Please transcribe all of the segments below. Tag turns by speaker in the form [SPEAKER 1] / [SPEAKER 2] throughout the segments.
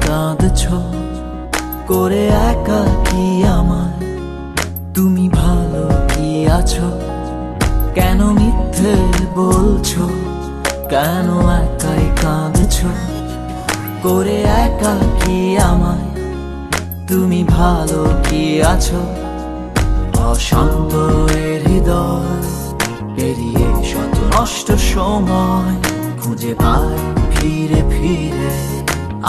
[SPEAKER 1] কাঁদছো করে একাকী আমায়। তুমি ভালো কি আছো? কেন মিথ্যে বলছো? কেন একাই কাঁদছো করে একাকী আমায়? তুমি ভালো কি আছো? অশান্ত এ হৃদয় পেরিয়ে শত নষ্ট সময় খুঁজে পায় ফিরে ফিরে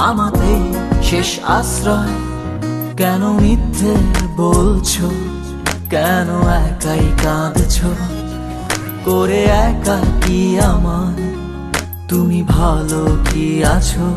[SPEAKER 1] আমাতেই শেষ আশ্রয়। কেন মিথ্যে বলছো? কেন একাই কাঁদছো করে একাকী আমায়? তুমি ভালো কি আছো?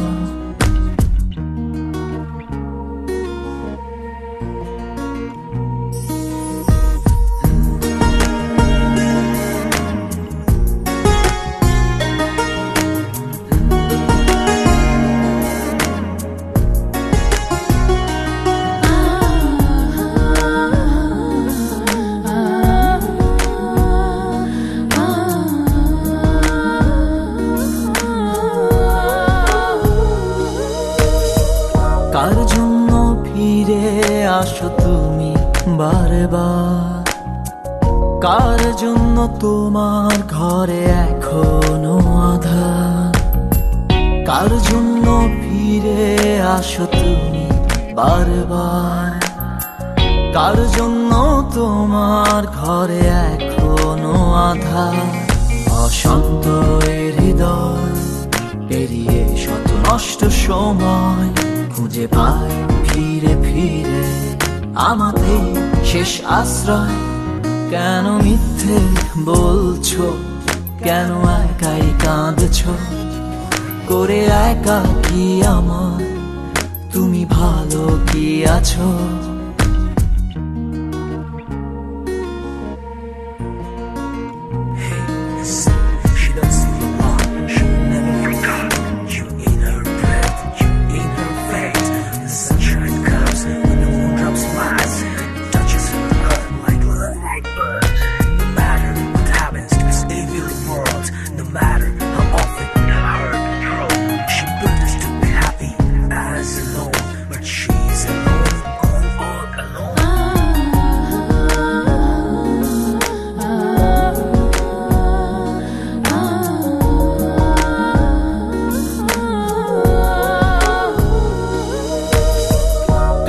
[SPEAKER 1] কার জন্য ফিরে আসো তুমি বারে বার? কার জন্য তোমার ঘরে এখনো আঁধার? কার জন্য ফিরে আসো তুমি বারে বার? কার জন্য তোমার ঘরে এখনো আঁধার? অশান্ত এ হৃদয় পেরিয়ে শত নষ্ট সময় খুঁজে পায় ফিরে ফিরে আমাতেই শেষ আশ্রয়। কেন মিথ্যে বলছো? কেন একাই কাঁদছো করে একাকী আমায়? তুমি ভালো কি আছো?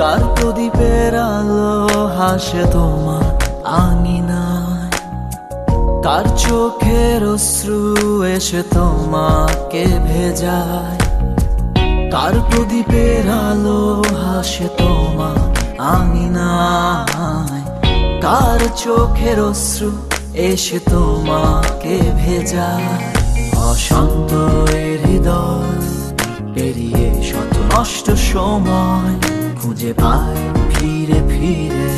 [SPEAKER 1] কার প্রদীপের আলো হাসে তোমার আঙিনায়? কার চোখের অশ্রু এসে তোমাকে ভেজায়? কার প্রদীপের আলো হাসে তোমার আঙিনায়? কার চোখের অশ্রু এসে তোমাকে ভেজায়? অশান্ত এ হৃদয় পেরিয়ে শত নষ্ট সময় খুঁজে পায় ফিরে ফিরে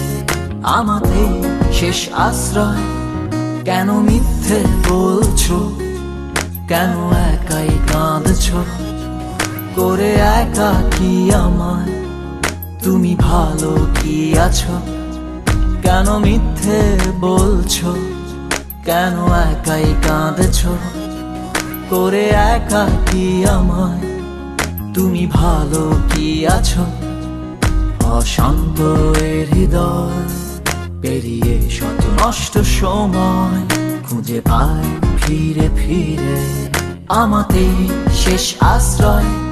[SPEAKER 1] আমাতেই শেষ আশ্রয়। কেন মিথ্যে বলছো? কেন একাই কাঁদছো করে একাকী আমায়? তুমি ভালো কি আছো? কেন মিথ্যে বলছো? কেন একাই কাঁদছো করে একাকী আমায়? তুমি ভালো কি আছো? অশান্ত এ হৃদয় পেরিয়ে শত নষ্ট সময় খুঁজে পায় ফিরে ফিরে আমাতেই শেষ আশ্রয়।